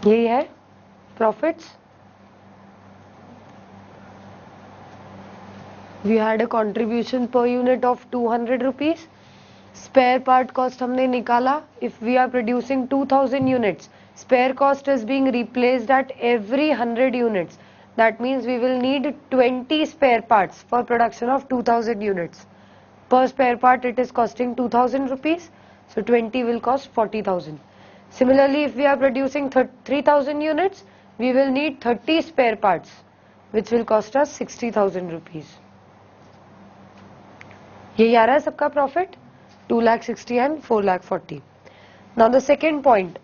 यही है profits. We had a contribution per unit of 200 rupees. Spare part cost हमने निकाला. If we are producing 2000 units, spare cost is being replaced at every 100 units. That means we will need 20 spare parts for production of 2000 units. Per spare part it is costing 2000 rupees. So 20 will cost 40,000. Similarly, if we are producing 3000 units, we will need 30 spare parts, which will cost us 60,000 rupees. यही आ रहा है सबका profit 2,60,000 and 4,40,000. Now the second point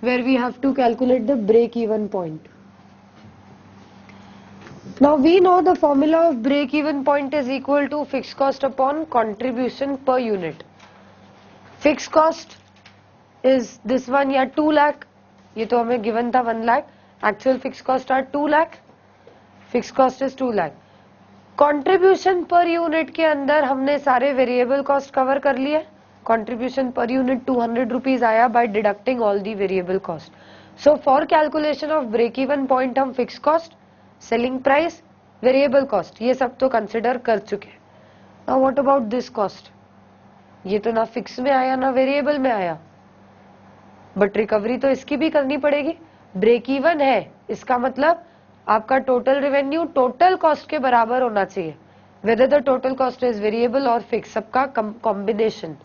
where we have to calculate the break even point. Now we know the formula of break even point is equal to fix cost upon contribution per unit. Fix cost is this one या 2 लाख. ये तो हमें given था 1 lakh. Actual fix cost are 2 lakh. Fix cost is 2 lakh. Contribution per unit के अंदर हमने सारे variable cost cover कर लिए. कंट्रीब्यूशन पर यूनिट 200 रुपीज आया by deducting all the variable cost. So for calculation of break even point हम fix cost, selling price, variable cost ये सब तो कंसिडर कर चुके हैं. Now what about this cost? ये तो ना फिक्स में आया ना वेरिएबल में आया, बट रिकवरी तो इसकी भी करनी पड़ेगी. ब्रेक इवन है, इसका मतलब आपका टोटल रेवेन्यू टोटल कॉस्ट के बराबर होना चाहिए, whether the total cost is variable और फिक्स, सबका कॉम्बिनेशन.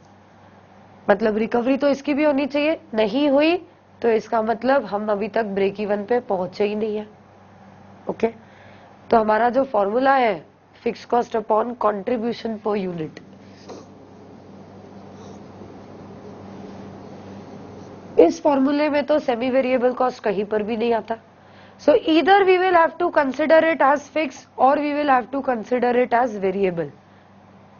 मतलब रिकवरी तो इसकी भी होनी चाहिए. नहीं हुई तो इसका मतलब हम अभी तक ब्रेक इवन पे पहुंचे ही नहीं है. ओके तो हमारा जो फॉर्मूला है fix cost upon contribution per unit. इस फॉर्मूले में तो सेमी वेरिएबल कॉस्ट कहीं पर भी नहीं आता. So either we will have to consider it as fixed or we will have to consider it as variable.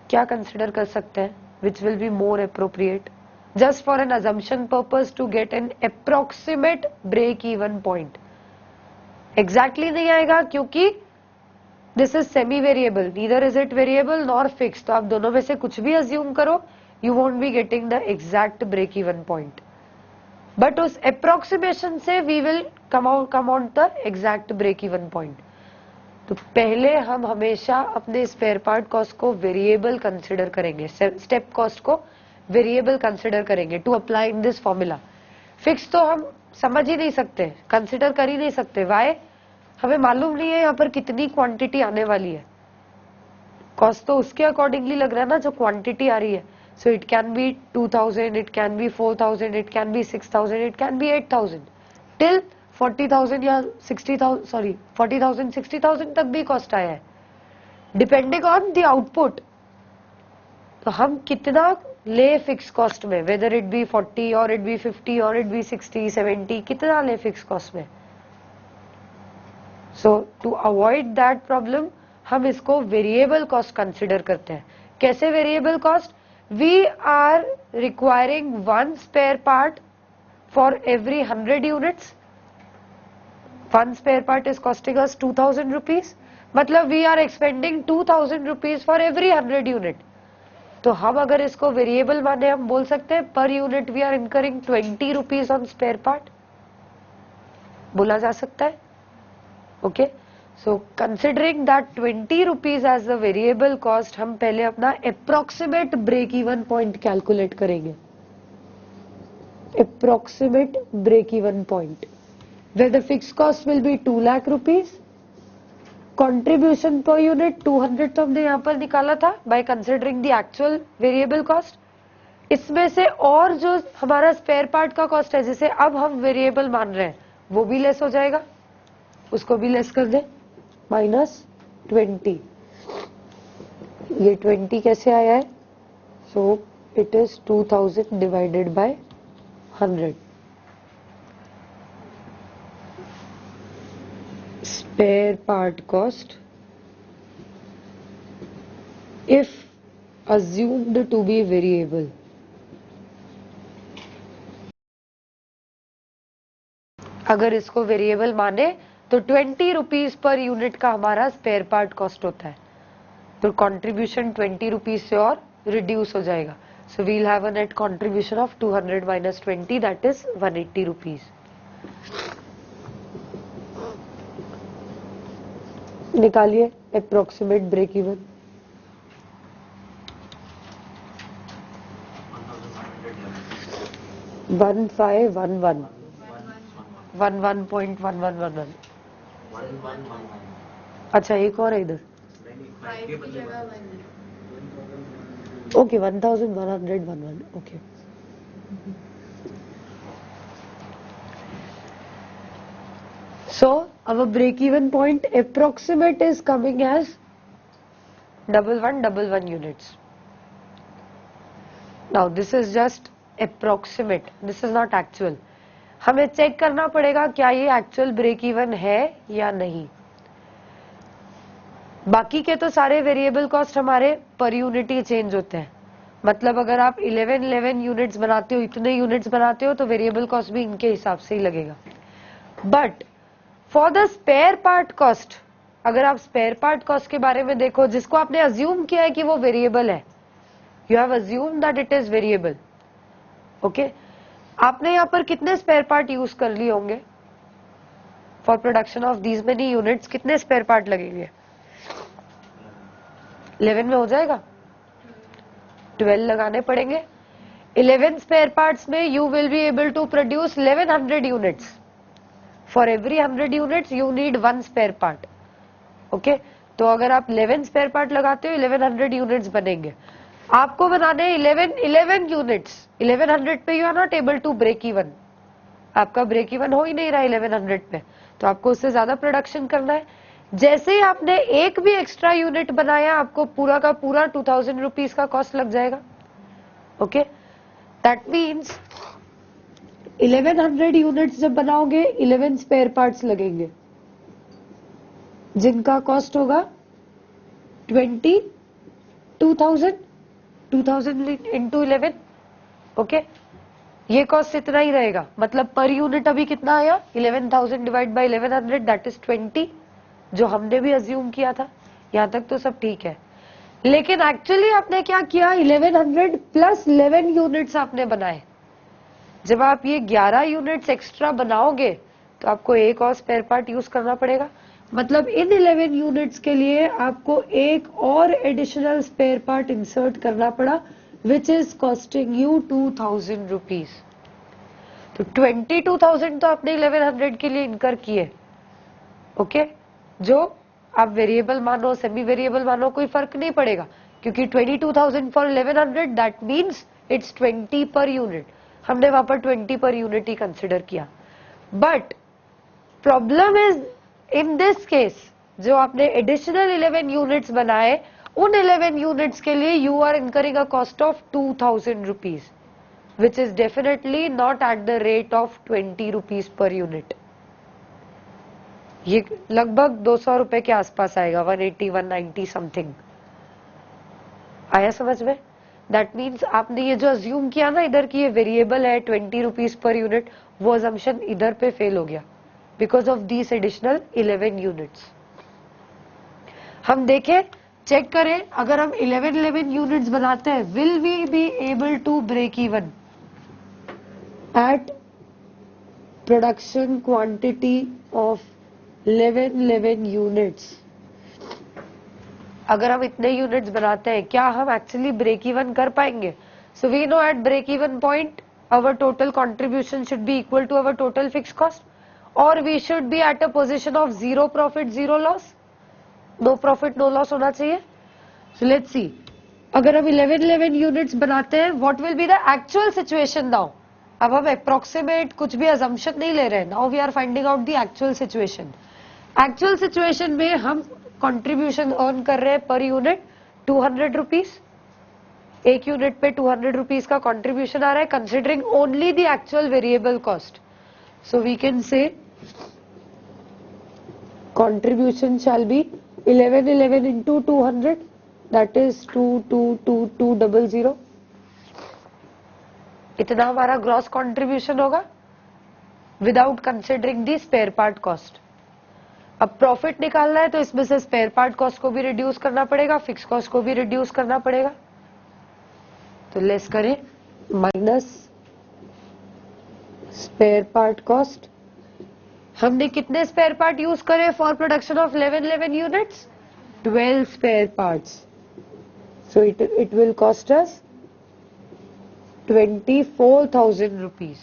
क्या consider कर सकते हैं? Which will be more appropriate? Just for an assumption purpose to get an approximate break even point. Exactly नहीं आएगा क्योंकि this is semi variable. Neither is it variable nor fixed. तो आप दोनों में से कुछ भी assume करो, you won't be getting the exact break even point. But उस अप्रोक्सीमेशन से we will come on the exact break even point. तो पहले हम हमेशा अपने स्पेयर पार्ट कॉस्ट को वेरिएबल कंसिडर करेंगे, स्टेप कॉस्ट को वेरिएबल कंसिडर करेंगे to apply in this formula. Fix तो हम समझ ही नहीं सकते, कंसिडर कर ही नहीं सकते. वाई? हमें मालूम नहीं है यहाँ पर कितनी क्वांटिटी आने वाली है. कॉस्ट तो उसके अकॉर्डिंगली लग रहा है ना जो क्वांटिटी आ रही है. So it can be 2,000, it can be 4,000, it can be 6,000, it can be 8,000 till 40,000 या 60,000, sorry 40,000 60,000 तक भी कॉस्ट आया है डिपेंडिंग ऑन द आउटपुट. तो हम कितना ले फिक्स कॉस्ट में, वेदर इट बी 40 और इट बी 50 और इट बी 60 70, कितना ले फिक्स कॉस्ट में. सो टू अवॉइड दैट प्रॉब्लम हम इसको वेरिएबल कॉस्ट कंसिडर करते हैं. कैसे variable cost? We are requiring one spare part for every 100 units. One spare part is costing us 2,000 rupees. मतलब we are expending 2,000 rupees for every 100 unit. तो हम अगर इसको वेरिएबल माने हम बोल सकते हैं per unit we are incurring 20 rupees on spare part, बोला जा सकता है. Okay so considering that 20 rupees as the variable cost, हम पहले अपना approximate break even point calculate करेंगे. Approximate break even point where the fix cost will be 2 lakh rupees. Contribution per unit 200 तो हमने यहाँ पर निकाला था by considering the actual variable cost. इसमें से और जो हमारा स्पेयर पार्ट का कॉस्ट है जिसे अब हम वेरिएबल मान रहे हैं वो भी लेस हो जाएगा, उसको भी लेस कर दे -20. ये 20 कैसे आया है? So it is 2000 divided by 100. Spare part cost if assumed to be variable. अगर इसको वेरिएबल माने तो 20 रुपीज पर यूनिट का हमारा स्पेयर पार्ट कॉस्ट होता है. तो कंट्रीब्यूशन 20 रुपीज से और रिड्यूस हो जाएगा. So we'll have a net contribution of 200 - 20 that is 180 rupees. निकालिए अप्रोक्सीमेट ब्रेक इवन। 1511 11.1111। अच्छा एक और है इधर। Okay 1111 okay. So our break even point approximate is coming as 1111 units. Now this is just approximate, this is not actual. हमें check करना पड़ेगा क्या ये एक्चुअल ब्रेक इवन है या नहीं। बाकी के तो सारे वेरिएबल कॉस्ट हमारे पर यूनिट ही चेंज होते हैं। मतलब अगर आप 11 यूनिट्स बनाते हो, इतने यूनिट्स बनाते हो, तो वेरिएबल कॉस्ट भी इनके हिसाब से ही लगेगा। But for the spare part cost, अगर आप स्पेयर पार्ट कॉस्ट के बारे में देखो, जिसको आपने अज्यूम किया है कि वो वेरिएबल है, you have assume that it is variable, okay. आपने यहाँ पर कितने स्पेयर पार्ट यूज कर लिए होंगे for production of these many units? कितने स्पेयर पार्ट लगेंगे? 11 में हो जाएगा? 12 लगाने पड़ेंगे। 11 स्पेयर पार्ट्स में you will be able to produce 1100 units. For every 100 units you need 1 spare part, okay? तो अगर आप 11 spare part लगाते हो 1100 units बनेंगे। आपको बनाने 11 units, 1100 पे you are not able to break even। आपका break even हो ही नहीं रहा 1100 पे, तो आपको उससे ज्यादा प्रोडक्शन करना है। जैसे ही आपने एक भी एक्स्ट्रा यूनिट बनाया, आपको पूरा का पूरा 2000 रुपीज का कॉस्ट लग जाएगा, ओके। दैट मीन्स 1100 यूनिट्स जब बनाओगे 11 स्पेयर पार्ट्स लगेंगे, जिनका कॉस्ट होगा 22,000 इंटू 11, ओके। ये कॉस्ट इतना ही रहेगा। मतलब पर यूनिट अभी कितना आया? 11,000 डिवाइड बाई 1100, दैट इज 20, जो हमने भी अज्यूम किया था। यहां तक तो सब ठीक है। लेकिन एक्चुअली आपने क्या किया? 1100 प्लस 11 यूनिट्स आपने बनाए। जब आप ये 11 यूनिट्स एक्स्ट्रा बनाओगे तो आपको एक और स्पेयर पार्ट यूज करना पड़ेगा। मतलब इन 11 यूनिट्स के लिए आपको एक और एडिशनल स्पेयर पार्ट इंसर्ट करना पड़ा, which is costing you 2000 rupees. तो 22,000 तो आपने 1100 के लिए इनकर किए, ओके। जो आप वेरिएबल मानो, सेमी वेरिएबल मानो, कोई फर्क नहीं पड़ेगा, क्योंकि 22,000 for 1100 that means it's 20 per unit. हमने वहां पर 20 पर यूनिट ही कंसिडर किया। But problem is in this case, जो आपने एडिशनल 11 यूनिट्स बनाए, उन 11 यूनिट्स के लिए you are incurring a cost of 2000 rupees, which is definitely not at the rate of 20 rupees per unit. ये लगभग 200 रुपए के आसपास आएगा, 180 190 समथिंग। आया समझ में? दैट मीन्स आपने ये जो अज्यूम किया ना इधर की ये वेरिएबल है 20 रुपीज पर यूनिट, वो अजम्पशन इधर पे फेल हो गया because of this additional 11 units. हम देखें, चेक करें, अगर हम 11 यूनिट्स बनाते हैं, will we be able to break even at production quantity of 11 units? अगर हम इतने यूनिट्स बनाते हैं, क्या हम एक्चुअली ब्रेक इवन कर पाएंगे? So we know at break even point our total contribution should be equal to our total fixed cost, or we should be at a position of zero profit zero loss, no profit no loss होना चाहिए। So let's see, अगर हम 11 units बनाते हैं, what will be the actual situation now? अब हम approximate कुछ भी assumption नहीं ले रहे हैं, now we are finding out the actual situation। Actual situation में हम कंट्रीब्यूशन अर्न कर रहे हैं पर यूनिट 200 रुपीज। एक यूनिट पे 200 रुपीज का कंट्रीब्यूशन आ रहा है, considering only the actual variable cost. So we can say contribution shall be 11 into 200, that is 222200। इतना हमारा ग्रॉस कंट्रीब्यूशन होगा without considering the spare part cost. अब प्रॉफिट निकालना है तो इसमें से स्पेयर पार्ट कॉस्ट को भी रिड्यूस करना पड़ेगा, फिक्स कॉस्ट को भी रिड्यूस करना पड़ेगा। तो लेस करें, माइनस स्पेयर पार्ट कॉस्ट हमने कितने स्पेयर पार्ट यूज करे for production of 11 units? 12 spare parts. So it will cost us 24,000 rupees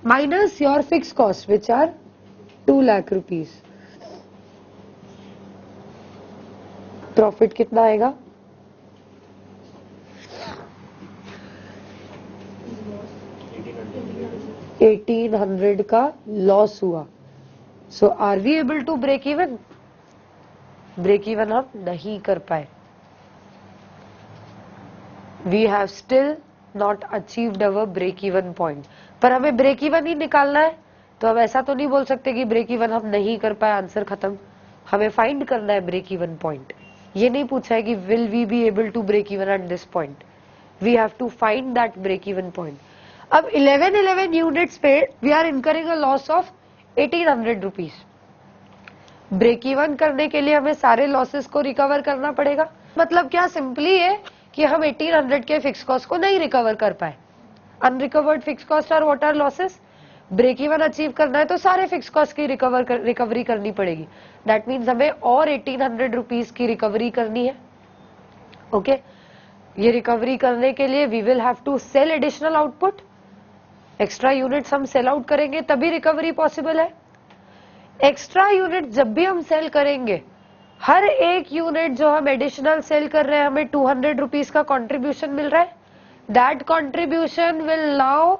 minus your fixed costs which are 2 lakh rupees. Profit कितना आएगा? 1800 का लॉस हुआ. So are we able to break even? Break even हम नहीं कर पाए. We have still not achieved our break even point. पर हमें ब्रेक इवन ही निकालना है, तो हम ऐसा तो नहीं बोल सकते कि ब्रेक इवन हम नहीं कर पाए, आंसर खत्म. हमें फाइंड करना है ब्रेक इवन पॉइंट. ये नहीं पूछा है कि will we be able to break even at this point. We have to find that break even point. अब 11 यूनिट्स पे we are incurring a loss of 1800 rupees. Break even करने के लिए हमें सारे लॉसेस को रिकवर करना पड़ेगा. मतलब क्या? सिंपली है कि हम 1800 के फिक्स कॉस्ट को नहीं रिकवर कर पाए. अनरिकवर्ड फिक्स कॉस्ट और what are losses. Break even achieve करना है तो सारे फिक्स कॉस्ट की रिकवरी करनी पड़ेगी. दैट मीन्स हमें और 1800 रुपीज की रिकवरी करनी है. ओके ये रिकवरी करने के लिए we will have to sell additional output. Extra units हम सेल आउट करेंगे तभी रिकवरी पॉसिबल है. एक्स्ट्रा यूनिट जब भी हम सेल करेंगे, हर एक यूनिट जो हम एडिशनल सेल कर रहे हैं हमें 200 रुपीज का कॉन्ट्रीब्यूशन मिल रहा है. That contribution will now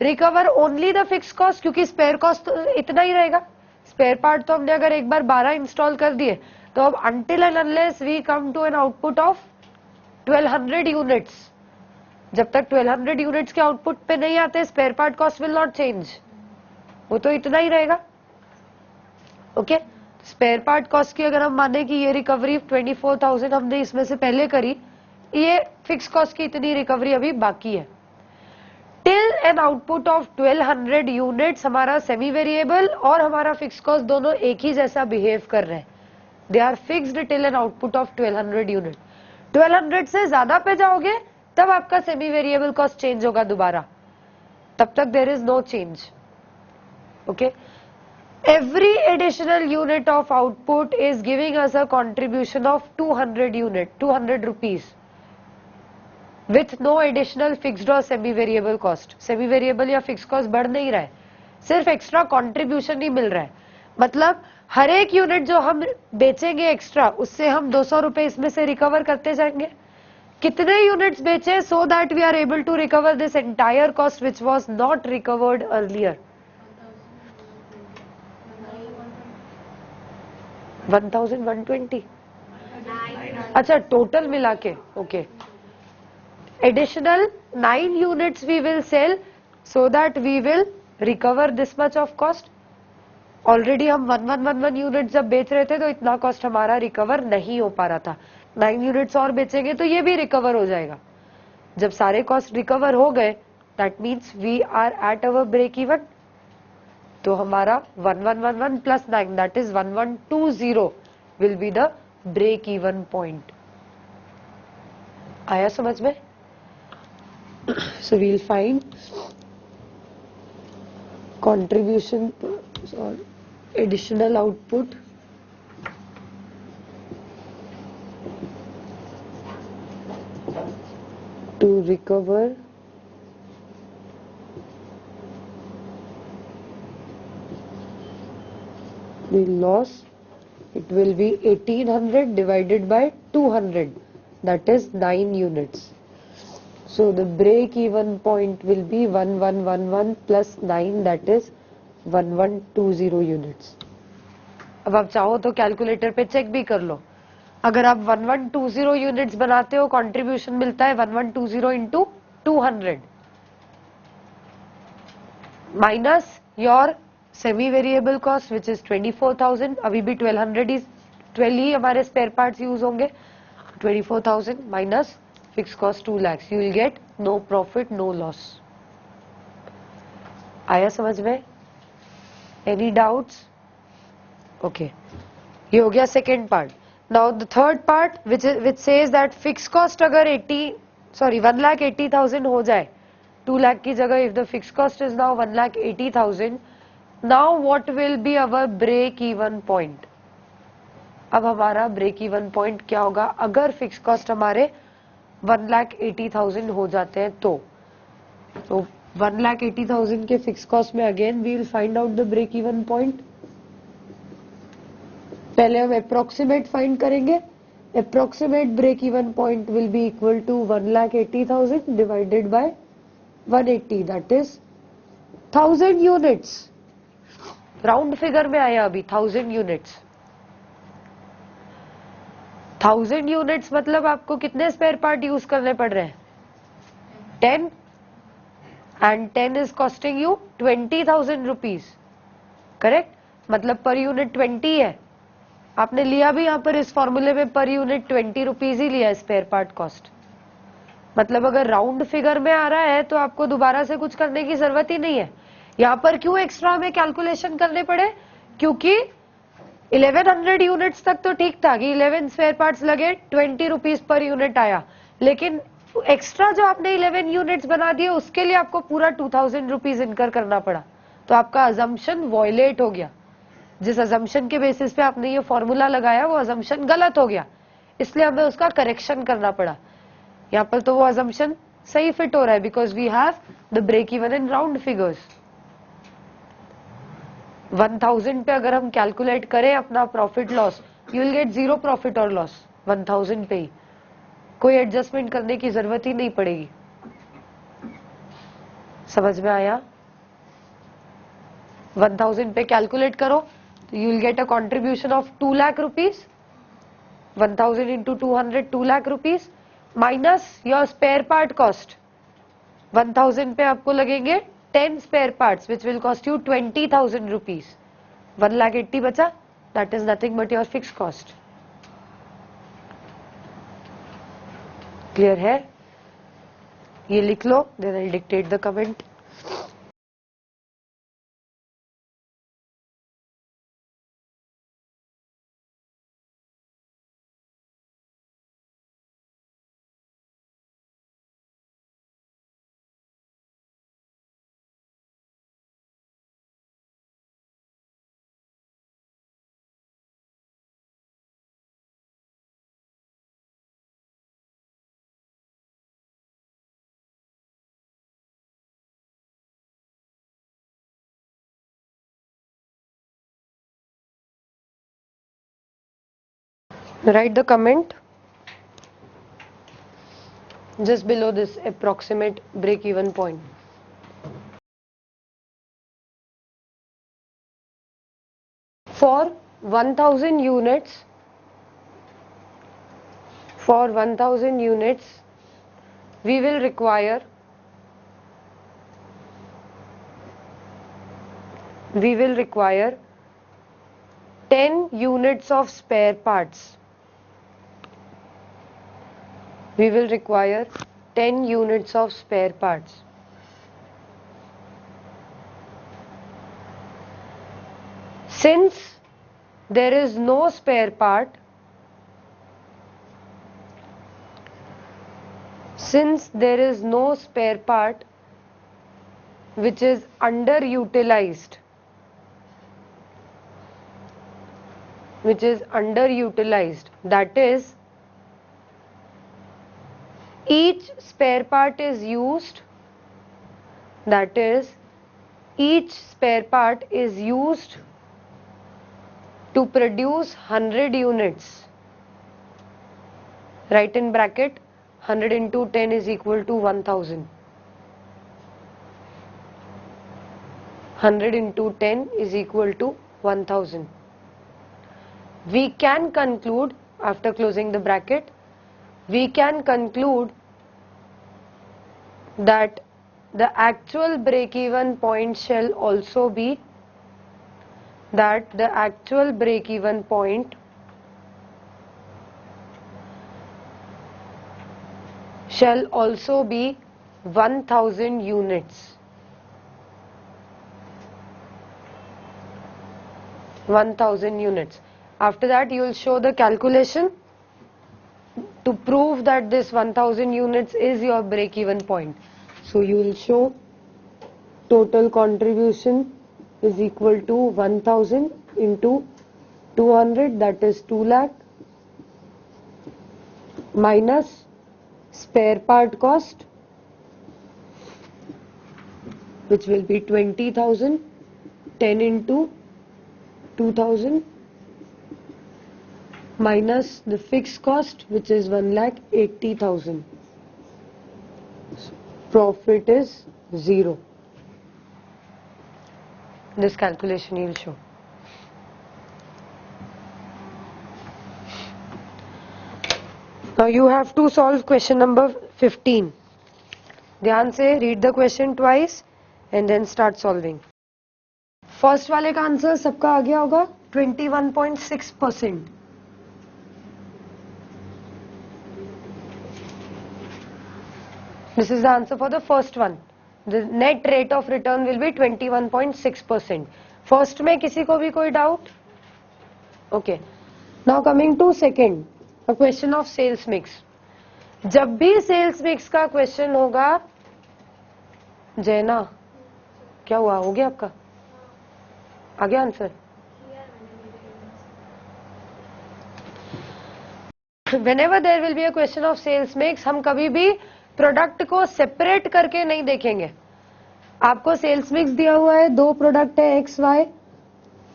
recover only the fix cost, क्योंकि स्पेयर कॉस्ट तो इतना ही रहेगा. स्पेयर पार्ट तो हमने अगर एक बार 12 इंस्टॉल कर दिए तो अब until and unless we come to an output of 1200 units, जब तक 1200 यूनिट्स के आउटपुट पे नहीं आते spare part cost will not change. वो तो इतना ही रहेगा. ओके स्पेयर पार्ट कॉस्ट की अगर हम माने कि ये रिकवरी 24,000 हमने इसमें से पहले करी, ये फिक्स कॉस्ट की इतनी रिकवरी अभी बाकी है. Till an output of 1200 units हमारा सेमी वेरिएबल और हमारा फिक्स कॉस्ट दोनों एक ही जैसा बिहेव कर रहे हैं. They are fixed till an output of 1200 unit. 1200 से ज्यादा पे जाओगे तब आपका सेमी वेरिएबल कॉस्ट चेंज होगा दोबारा. तब तक there is no change. Okay every additional unit of output is giving us a contribution of 200 rupees with no additional fixed or semi variable cost. semi variable या fixed cost बढ़ नहीं रहा है, सिर्फ एक्स्ट्रा कंट्रीब्यूशन ही मिल रहा है. मतलब हर एक यूनिट जो हम बेचेंगे एक्स्ट्रा, उससे हम 200 रुपए इसमें से रिकवर करते जाएंगे. कितने यूनिट्स बेचे so that we are able to recover this entire cost which was not recovered earlier. 1120. अच्छा टोटल मिला के. Okay additional 9 units we will sell so that we will recover this much of cost. Already हम 1111 unit जब बेच रहे थे तो इतना कॉस्ट हमारा रिकवर नहीं हो पा रहा था. 9 यूनिट्स और बेचेंगे तो ये भी रिकवर हो जाएगा. जब सारे कॉस्ट रिकवर हो गए that means we are at our break even. तो हमारा 1111 plus 9 that is 1120 will be the break even point. आया समझ में? So we'll find contribution or additional output to recover the loss. It will be 1800 divided by 200, that is 9 units. So the break even point will be 1111 plus 9, that is 1120 units. अब आप चाहो तो calculator पे check भी कर लो. अगर आप 1120 units बनाते हो कंट्रीब्यूशन मिलता है 1120 into 200 minus your semi variable cost which is 24,000. अभी भी 12 ही हमारे स्पेयर पार्ट्स यूज होंगे. 24,000 minus fix cost 2 lakhs. You will get no profit no loss. आया समझ में? Any doubts? ओके ये हो गया second part. Now the third part which says that fix cost अगर 1,80,000 हो जाए 2 लाख की जगह, if the fix cost is now 1,80,000 now what will be our break even point? अब हमारा ब्रेक इवन पॉइंट क्या होगा अगर फिक्स कॉस्ट हमारे 1,80,000 हो जाते हैं तो 1,80,000 के फिक्स कॉस्ट में again we will find out the break even point. पहले हम अप्रोक्सीमेट फाइंड करेंगे. Approximate break even point will be equal to 1,80,000 divided by 180, that is 1000 units. Round figure में आया अभी 1000 यूनिट्स. 1000 यूनिट्स मतलब आपको कितने स्पेयर पार्ट यूज करने पड़ रहे हैं? 10, and 10 is costing you 20,000 rupees. Correct? मतलब पर यूनिट 20 है. आपने लिया भी यहां पर इस फॉर्मूले में पर यूनिट 20 रुपीज ही लिया स्पेयर पार्ट कॉस्ट. मतलब अगर राउंड फिगर में आ रहा है तो आपको दोबारा से कुछ करने की जरूरत ही नहीं है. यहां पर क्यों एक्स्ट्रा हमें कैलकुलेशन करने पड़े? क्योंकि 1100 यूनिट्स तक तो ठीक था कि 11 स्पेयर पार्ट्स लगे 20 रुपीज पर यूनिट आया, लेकिन एक्स्ट्रा जो आपने 11 यूनिट्स बना दिए उसके लिए आपको पूरा 2000 रुपीज इनकर करना पड़ा. तो आपका अजम्पशन वॉयलेट हो गया. जिस अजम्पशन के बेसिस पे आपने ये फॉर्मूला लगाया वो अजम्पशन गलत हो गया, इसलिए हमें उसका करेक्शन करना पड़ा. यहाँ पर तो वो अजम्पशन सही फिट हो रहा है because we have the break even in round figures. 1000 पे अगर हम कैलकुलेट करें अपना profit loss, you will get 0 profit और लॉस 1000 पे ही. कोई एडजस्टमेंट करने की जरूरत ही नहीं पड़ेगी. समझ में आया? 1000 पे कैलकुलेट करो तो you will get a contribution of 2 lakh rupees. 1000 into 200 2 lakh rupees minus your spare part cost. 1000 पे आपको लगेंगे 10 spare parts which will cost you 20,000 rupees. 1,80,000 बचा, that is nothing but your fix cost. Clear है? ये लिख लो, then I dictate the comment. Write the comment just below this approximate break-even point. For 1000 units, we will require 10 units of spare parts. We will require 10 units of spare parts. Since there is no spare part, which is underutilized, that is each spare part is used to produce 100 units. Write in bracket 100 into 10 is equal to 1000. 100 into 10 is equal to 1000. We can conclude, after closing the bracket, we can conclude that the actual break-even point shall also be 1000 units. 1000 units. After that, you will show the calculation to prove that this 1000 units is your break-even point. So you will show total contribution is equal to 1000 into 200, that is 2 lakh, minus spare part cost, which will be 20,000, 10 into 2000, minus the fixed cost, which is 1,80,000. Profit is 0. This calculation you will show. Now you have to solve question number 15. ध्यान से read the question twice and then start solving. First वाले का answer सबका आ गया होगा 21.6%. This is the answer for the first one. The net rate of return will be 21.6%. First में किसी को भी कोई doubt? Okay. Now coming to second, a question of sales mix. जब भी sales mix का question होगा, जैना, क्या हुआ? हो गया आपका? आ गया answer? Whenever there will be a question of sales mix, हम कभी भी प्रोडक्ट को सेपरेट करके नहीं देखेंगे. आपको सेल्स मिक्स दिया हुआ है, दो प्रोडक्ट है एक्स वाई,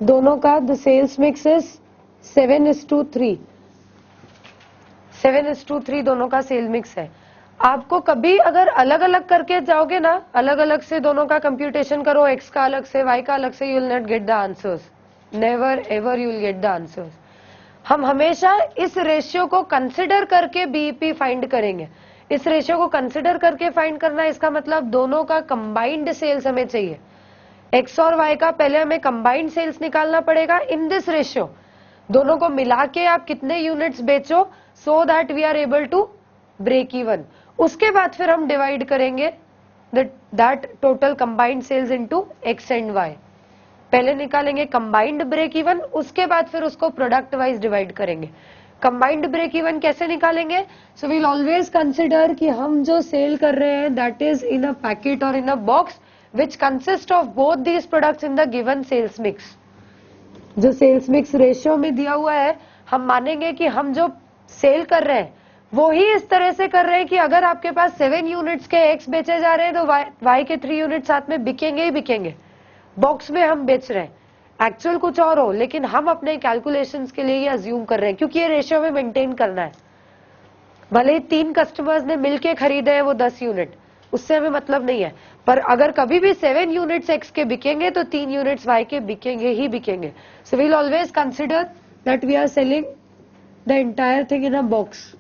दोनों का द सेल्स मिक्स इज 7:3. 7:3 दोनों का सेल मिक्स है. आपको कभी अगर अलग अलग करके जाओगे ना, अलग अलग से दोनों का कंप्यूटेशन करो, एक्स का अलग से वाई का अलग से, you will not get the answers. Never ever you will get the answers. हम हमेशा इस रेशियो को कंसिडर करके बीईपी फाइंड करेंगे. इस रेशियो को कंसिडर करके फाइंड करना, इसका मतलब दोनों का कंबाइंड सेल्स हमें चाहिए. एक्स और वाई का पहले हमें कंबाइंड सेल्स निकालना पड़ेगा इन दिस रेशियो. दोनों को मिला के आप कितने यूनिट्स बेचो, so that we are able to break even. उसके बाद फिर हम डिवाइड करेंगे that total combined sales into X and Y. पहले निकालेंगे कंबाइंड ब्रेक इवन, उसके बाद फिर उसको प्रोडक्ट वाइज डिवाइड करेंगे. कंबाइंड ब्रेक इवन कैसे निकालेंगे? सो वील ऑलवेज कंसिडर कि हम जो सेल कर रहे हैं that is in a packet और in a box which consist of both these products in the given sales mix. जो सेल्स मिक्स रेशियो में दिया हुआ है, हम मानेंगे कि हम जो सेल कर रहे हैं वो ही इस तरह से कर रहे हैं कि अगर आपके पास 7 यूनिट्स के एक्स बेचे जा रहे हैं तो वाई के 3 यूनिट साथ में बिकेंगे ही बिकेंगे. बॉक्स में हम बेच रहे हैं, एक्चुअल कुछ और हो, लेकिन हम अपने कैलकुलेशंस के लिए ये अज्यूम कर रहे हैं क्योंकि ये रेशियो में मेंटेन करना है. भले ही 3 कस्टमर्स ने मिलके खरीदे हैं वो 10 यूनिट, उससे हमें मतलब नहीं है. पर अगर कभी भी 7 यूनिट्स एक्स के बिकेंगे तो 3 यूनिट्स वाई के बिकेंगे ही बिकेंगे. So we'll always consider that we are selling the entire thing in a box.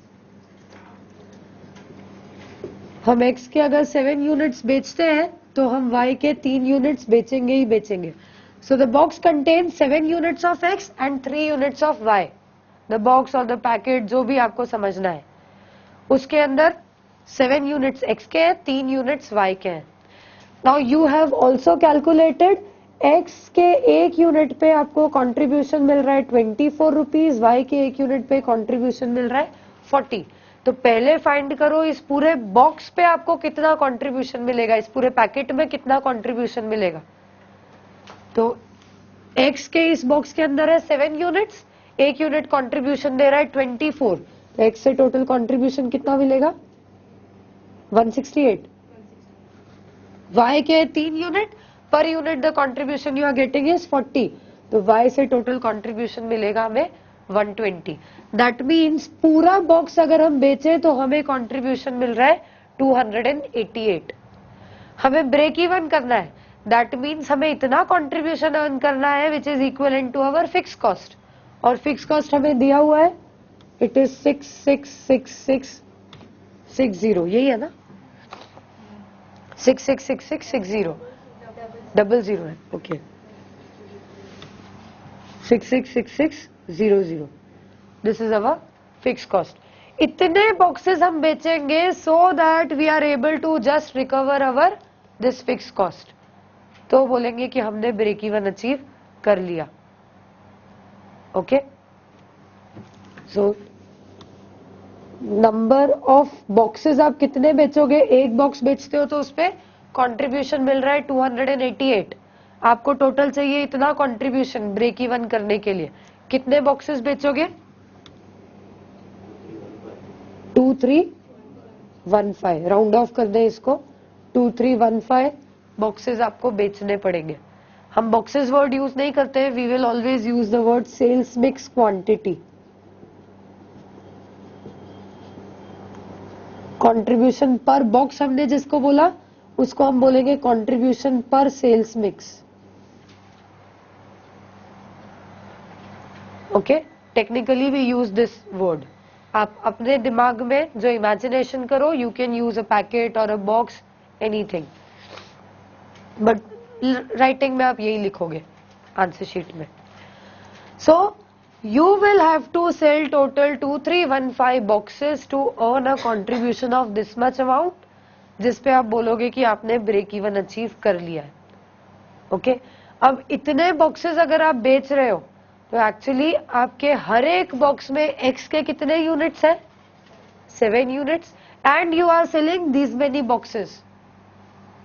हम एक्स के अगर 7 यूनिट्स बेचते हैं तो हम वाई के 3 यूनिट्स बेचेंगे ही बेचेंगे. So the box contains 7 units of X and 3 units of Y. The box or the packet जो भी आपको समझना है, उसके अंदर 7 units X के हैं, 3 units Y के हैं. Now you have also calculated X के 1 यूनिट पे आपको कंट्रीब्यूशन मिल रहा है 24 रुपीज, Y के 1 यूनिट पे कंट्रीब्यूशन मिल रहा है 40. तो पहले फाइंड करो इस पूरे बॉक्स पे आपको कितना कंट्रीब्यूशन मिलेगा, इस पूरे पैकेट में कितना कंट्रीब्यूशन मिलेगा. तो X के इस बॉक्स के अंदर है 7 यूनिट्स, 1 यूनिट कंट्रीब्यूशन दे रहा है 24. तो X से टोटल कंट्रीब्यूशन कितना मिलेगा? 168. Y के 3 unit, per unit the contribution you are getting is 40. तो Y से टोटल कंट्रीब्यूशन मिलेगा हमें 120. दैट मीन्स पूरा बॉक्स अगर हम बेचे तो हमें कंट्रीब्यूशन मिल रहा है 288. हमें ब्रेक इवन करना है, दैट मीन्स हमें इतना कंट्रीब्यूशन अर्न करना है which is equivalent to our fix cost. और फिक्स कॉस्ट हमें दिया हुआ है, इट इज 666660. यही है ना? 666660 00 है. Okay, 666600. This is our fix cost. इतने बॉक्सेस हम बेचेंगे so that we are able to just recover our this fix cost. तो बोलेंगे कि हमने ब्रेक इवन अचीव कर लिया. Okay, so number of boxes आप कितने बेचोगे? एक बॉक्स बेचते हो तो उसपे कंट्रीब्यूशन मिल रहा है 288. आपको टोटल चाहिए इतना कंट्रीब्यूशन ब्रेक इवन करने के लिए, कितने बॉक्सेस बेचोगे? 2315, राउंड ऑफ कर दें इसको, 2315 बॉक्सेस आपको बेचने पड़ेंगे। हम बॉक्सेस वर्ड यूज नहीं करते हैं, we will always use the word sales mix quantity. Contribution per box हमने जिसको बोला उसको हम बोलेंगे contribution per sales mix. Okay, technically we use this word. आप अपने दिमाग में जो इमेजिनेशन करो, you can use a packet और a box, anything, but writing में आप यही लिखोगे आंसर शीट में। सो you will have to sell total 2315 boxes to earn a contribution of this much amount, जिस पे आप बोलोगे कि आपने ब्रेक इवन अचीव कर लिया है। ओके, अब इतने बॉक्सेस अगर आप बेच रहे हो तो एक्चुअली आपके हर एक बॉक्स में एक्स के कितने यूनिट्स है? 7 units, and you are selling this many boxes.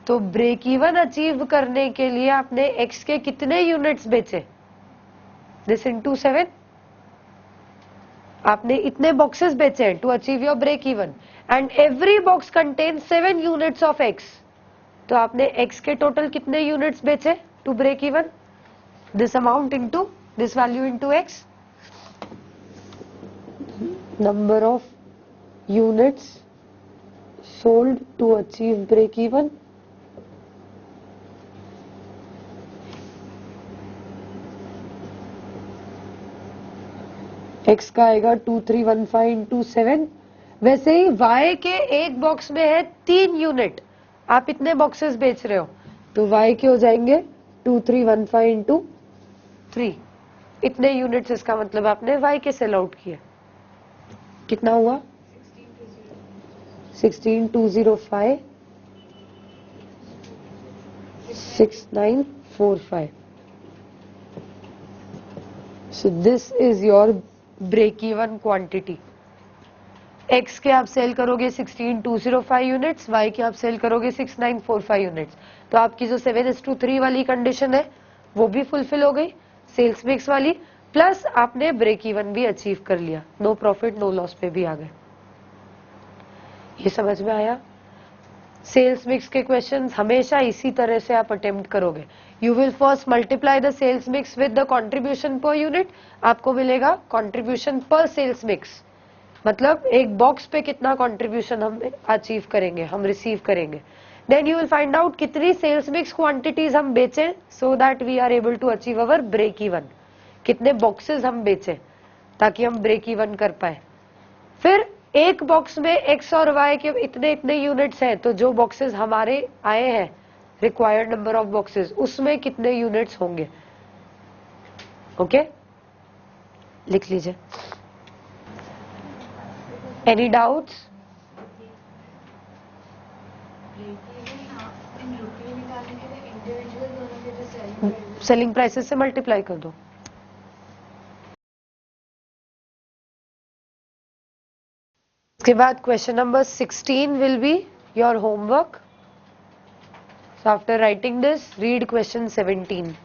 तो ब्रेक इवन अचीव करने के लिए आपने एक्स के कितने यूनिट्स बेचे? दिस इनटू 7, आपने इतने बॉक्सेस बेचे हैं to achieve your break even, and every box contain 7 units of X. तो आपने एक्स के टोटल कितने यूनिट्स बेचे to break even? This amount into this value into X, number of units sold to achieve break even. X का आएगा 2315 into 7। वैसे ही Y के एक बॉक्स में है 3 यूनिट, आप इतने बॉक्सेस बेच रहे हो तो वाई के हो जाएंगे 2315 इंटू 3, इतने यूनिट्स, इसका मतलब आपने वाई के सेल आउट किए। कितना हुआ? 16205 6945। So this is your break even quantity. X के आप सेल करोगे 16205 यूनिट्स, वाई के आप सेल करोगे 6945 यूनिट्स। तो आपकी जो 7:3 वाली कंडीशन है वो भी फुलफिल हो गई, सेल्स मिक्स वाली, प्लस आपने ब्रेक इवन भी अचीव कर लिया, नो प्रॉफिट नो लॉस पे भी आ गए। ये समझ में आया? सेल्स मिक्स के क्वेश्चंस हमेशा इसी तरह से आप अटेम्प्ट करोगे। You will first multiply the sales mix with the contribution per unit, आपको मिलेगा कंट्रीब्यूशन पर सेल्स मिक्स, मतलब एक बॉक्स पे कितना कंट्रीब्यूशन हम अचीव करेंगे, हम रिसीव करेंगे। Then you will find out कितनी सेल्स मिक्स क्वांटिटीज हम बेचें so that we are able to achieve our break even, कितने बॉक्सेस हम बेचें ताकि हम ब्रेक इवन कर पाए। फिर एक बॉक्स में एक्स और वाई के इतने इतने यूनिट्स हैं, तो जो बॉक्सेस हमारे आए हैं रिक्वायर्ड नंबर ऑफ बॉक्सेस, उसमें कितने यूनिट्स होंगे। ओके, लिख लीजिए। Any doubts? सेलिंग प्राइसेस से मल्टीप्लाई कर दो। इसके बाद question number 16 will be your homework. So after writing this, read question 17.